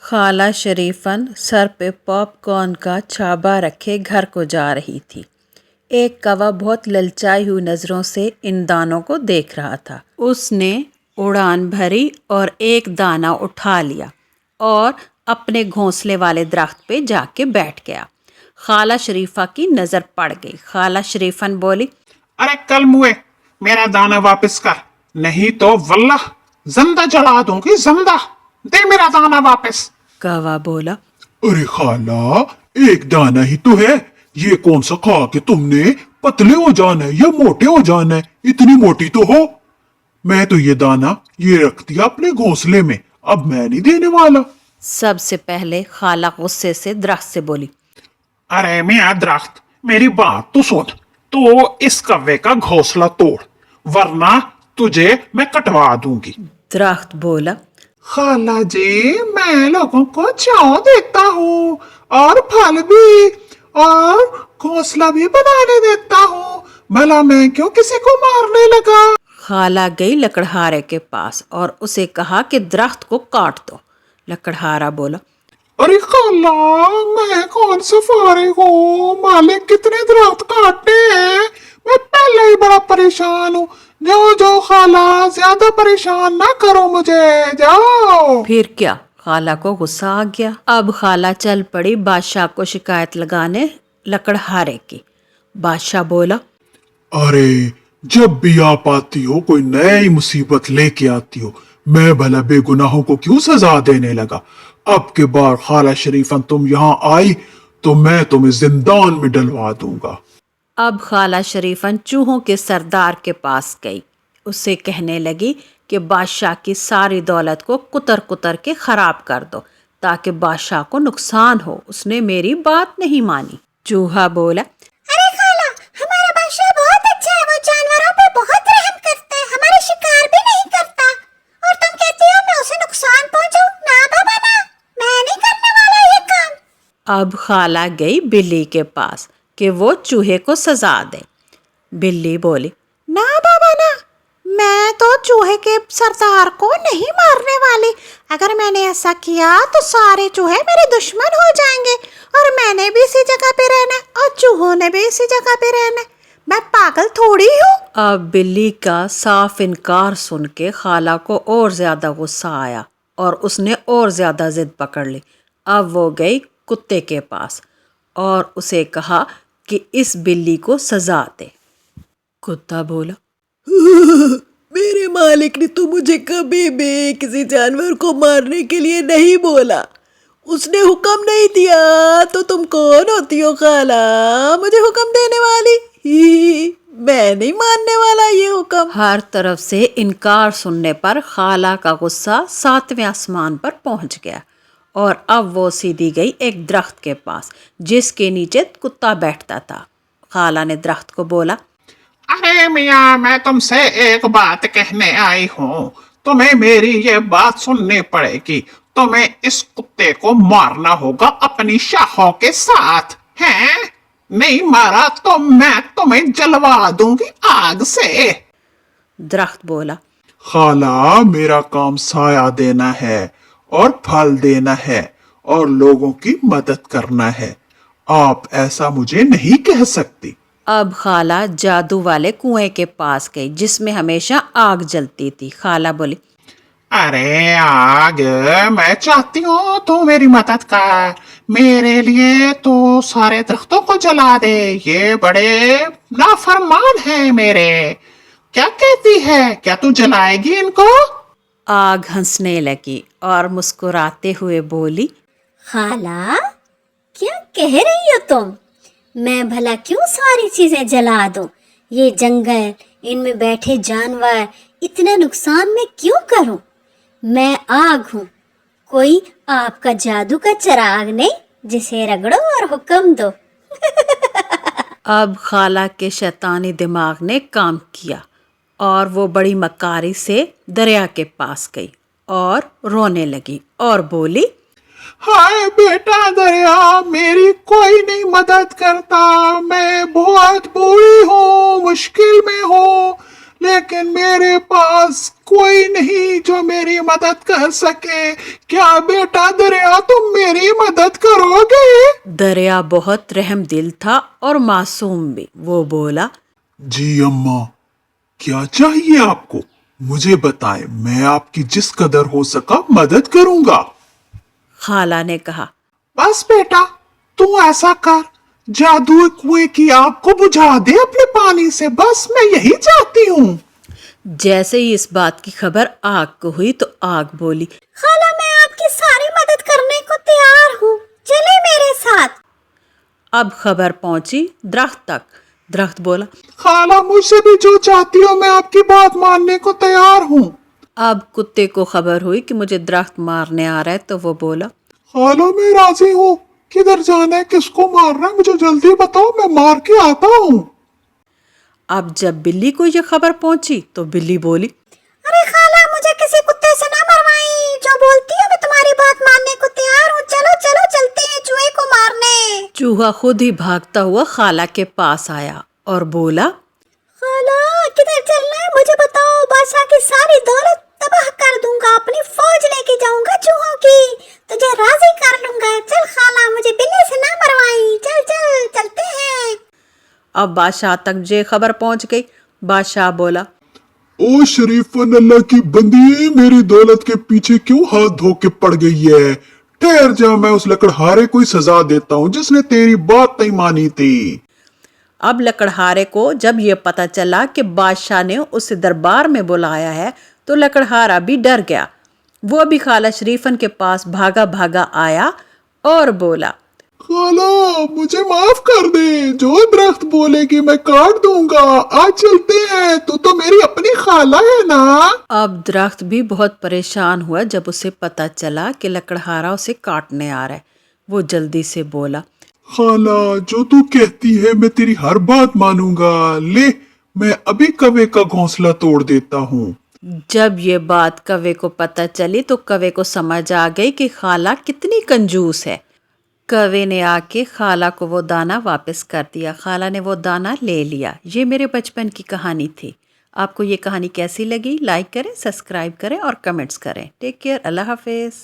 خالہ شریفن سر پہ پاپ کارن کا چھابا رکھے گھر کو جا رہی تھی۔ ایک کوا بہت للچائی ہوئی نظروں سے ان دانوں کو دیکھ رہا تھا۔ اس نے اڑان بھری اور ایک دانہ اٹھا لیا اور اپنے گھونسلے والے درخت پہ جا کے بیٹھ گیا۔ خالہ شریفہ کی نظر پڑ گئی۔ خالہ شریفن بولی، ارے کل موئے میرا دانا واپس کر، نہیں تو واللہ زندہ جلا دوں گی، زندہ دے میرا دانا واپس۔ کوا بولا، ارے خالہ ایک دانہ ہی تو ہے، یہ کون سا کھا کے تم نے پتلے ہو جانا ہے یا موٹے ہو جانا ہے؟ اتنی موٹی تو ہو۔ میں تو یہ دانہ یہ رکھ دیا اپنے گھونسلے میں، اب میں نہیں دینے والا۔ سب سے پہلے خالہ غصے سے درخت سے بولی، ارے میاں درخت، میری بات تو سن، تو اس کوے کا گھونسلہ توڑ ورنہ تجھے میں کٹوا دوں گی۔ درخت بولا، خالہ جی میں لوگوں کو چھاؤں دیتا ہوں اور پھل بھی اور گھونسلہ بھی بنانے دیتا ہوں، بھلا میں کیوں کسی کو مارنے لگا؟ خالہ گئی لکڑہارے کے پاس اور اسے کہا کہ درخت کو کاٹ دو۔ لکڑہارا بولا، ارے خالہ میں کون سا فارغ ہوں، مالک کتنے درخت کاٹتے ہیں، میں پہلے ہی بڑا پریشان ہوں، جاؤ جاؤ خالہ زیادہ پریشان نہ کرو مجھے، جاؤ۔ پھر کیا؟ خالہ کو غصہ آ گیا۔ اب خالہ چل پڑی بادشاہ کو شکایت لگانے لکڑہارے کی۔ بادشاہ بولا، ارے جب بھی آپ آتی ہو کوئی نئی مصیبت لے کے آتی ہو، میں بھلا بے گناہوں کو کیوں سزا دینے لگا؟ اب کے بار خالہ شریفن تم یہاں آئی تو میں تمہیں زندان میں ڈلوا دوں گا۔ اب خالہ شریفن چوہوں کے سردار کے پاس گئی۔ اسے کہنے لگی کہ بادشاہ کی ساری دولت کو کتر کتر کے خراب کر دو تاکہ بادشاہ کو نقصان ہو۔ اس نے میری بات نہیں مانی۔ چوہا بولا، ارے خالہ ہمارا بادشاہ بہت اچھا ہے، وہ جانوروں پہ بہت رحم کرتا ہے، ہمارے شکار بھی نہیں کرتا، اور تم کہتی ہو میں اسے نقصان پہنچاؤں؟ نہ بابا نہ، میں نہیں کرنے والا یہ کام۔ اب خالہ گئی بلی کے پاس کہ وہ چوہے کو سزا دے۔ بلی بولی، نہ بابا نہ، میں تو چوہے کے سردار کو نہیں مارنے والی، اگر میں نے ایسا کیا تو سارے چوہے میرے دشمن ہو جائیں گے، اور میں نے بھی اسی جگہ پہ رہنا اور چوہوں نے بھی اسی جگہ پہ رہنا، میں پاگل تھوڑی ہوں۔ اب بلی کا صاف انکار سن کے خالہ کو اور زیادہ غصہ آیا اور اس نے اور زیادہ ضد پکڑ لی۔ اب وہ گئی کتے کے پاس اور اسے کہا کہ اس بلی کو سزا دے۔ کتا بولا، میرے مالک نے تو مجھے کبھی بھی کسی جانور کو مارنے کے لیے نہیں بولا، اس نے حکم نہیں دیا، تو تم کون ہوتی ہو خالہ مجھے حکم دینے والی؟ میں نہیں ماننے والا یہ حکم۔ ہر طرف سے انکار سننے پر خالہ کا غصہ 7ویں آسمان پر پہنچ گیا اور اب وہ سیدھی گئی ایک درخت کے پاس جس کے نیچے کتا بیٹھتا تھا۔ خالہ نے درخت کو بولا، ارے میاں میں تم سے ایک بات کہنے آئی ہوں، تمہیں میری یہ بات سننی پڑے گی، تمہیں اس کتے کو مارنا ہوگا اپنی شاخوں کے ساتھ، ہیں؟ نہیں مارا تو میں تمہیں جلوا دوں گی آگ سے۔ درخت بولا، خالہ میرا کام سایہ دینا ہے اور پھل دینا ہے اور لوگوں کی مدد کرنا ہے، آپ ایسا مجھے نہیں کہہ سکتی۔ اب خالہ جادو والے کنویں کے پاس گئی جس میں ہمیشہ آگ جلتی تھی۔ خالہ بولی، ارے آگ میں چاہتی ہوں تو میری مدد کر، میرے لیے تو سارے درختوں کو جلا دے، یہ بڑے نافرمان ہیں میرے، کیا کہتی ہے، کیا تو جلائے گی ان کو؟ آگ ہنسنے لگی اور مسکراتے ہوئے بولی، خالہ کیا کہہ رہی ہو تم؟ میں بھلا کیوں ساری چیزیں جلا دوں؟ یہ جنگل، ان میں بیٹھے جانور، اتنا نقصان میں کیوں کروں؟ میں آگ ہوں، کوئی آپ کا جادو کا چراغ نہیں جسے رگڑو اور حکم دو۔ اب خالہ کے شیطانی دماغ نے کام کیا اور وہ بڑی مکاری سے دریا کے پاس گئی اور رونے لگی اور بولی، ہائے بیٹا دریا، میری کوئی نہیں مدد کرتا، میں بہت بوڑھی ہوں، مشکل میں ہوں، لیکن میرے پاس کوئی نہیں جو میری مدد کر سکے، کیا بیٹا دریا بیا بہت رحم دل تھا اور معصوم بھی. وہ بولا جی اماں، کیا چاہیے آپ کو؟ مجھے بتائیں، میں آپ کی جس قدر ہو سکا مدد کروں گا. خالہ نے کہا بس بیٹا تو ایسا کر، جادو کنویں کی آگ کو بجھا دے اپنے پانی سے، بس میں یہی چاہتی ہوں. جیسے ہی اس بات کی خبر آگ کو ہوئی تو آگ بولی خالہ میں آپ کی ساری مدد کرنے کو تیار ہوں، چلے میرے ساتھ. اب خبر پہنچی درخت تک. درخت بولا خالہ مجھ سے بھی جو چاہتی ہو میں آپ کی بات ماننے کو تیار ہوں. اب کتے کو خبر ہوئی کہ مجھے درخت مارنے آ رہا ہے تو وہ بولا خالہ میں راضی ہوں. کدھر جانا ہے، کس کو مارنا ہے، مجھے جلدی بتاؤ، میں مار کے آتا ہوں. اب جب بلی کو یہ خبر پہنچی تو بلی بولی ارے خالہ مجھے کسی کتے سے نہ مروائی، جو بولتی ہو میں تمہاری بات ماننے کو تیار ہوں، چلو چلو چلتے ہیں چوہے کو مارنے. چوہا خود ہی بھاگتا ہوا خالہ کے پاس آیا اور بولا خالہ کدھر چلنا ہے مجھے بتاؤ، بادشاہ کی ساری دولت تباہ کر دوں گا، اپنی فوج لے کے جاؤں گا چوہوں کی، تجھے راضی کر لوں گا. چل خالہ مجھے بلی سے نہ مروائی، چل چل چلتے ہیں. اب بادشاہ تک یہ خبر پہنچ گئی. بادشاہ بولا او شریفن اللہ کی بندی، میری دولت کے پیچھے کیوں ہاتھ دھو کے پڑ گئی ہے؟ ٹھہر جا، میں اس لکڑہارے کو سزا دیتا ہوں جس نے تیری بات نہیں مانی تھی. اب لکڑہارے کو جب یہ پتا چلا کہ بادشاہ نے اسے دربار میں بلایا ہے تو لکڑہارا بھی ڈر گیا. وہ بھی خالہ شریفن کے پاس بھاگا بھاگا آیا اور بولا خالہ مجھے معاف کر دے، جو درخت بولے گی میں کاٹ دوں گا. آج چلتے ہیں، تو میری اپنی خالہ ہے نا. اب درخت بھی بہت پریشان ہوا جب اسے پتا چلا کہ لکڑہارا اسے کاٹنے آ رہا ہے. وہ جلدی سے بولا خالہ جو تو کہتی ہے میں تیری ہر بات مانوں گا. لے میں ابھی کوے کا گھونسلہ توڑ دیتا ہوں. جب یہ بات کوے کو پتہ چلی تو کوے کو سمجھ آ گئی کہ خالہ کتنی کنجوس ہے. کوے نے آ کے خالہ کو وہ دانا واپس کر دیا. خالہ نے وہ دانا لے لیا. یہ میرے بچپن کی کہانی تھی. آپ کو یہ کہانی کیسی لگی؟ لائک کریں، سبسکرائب کریں اور کمنٹس کریں. Take care. اللہ حافظ.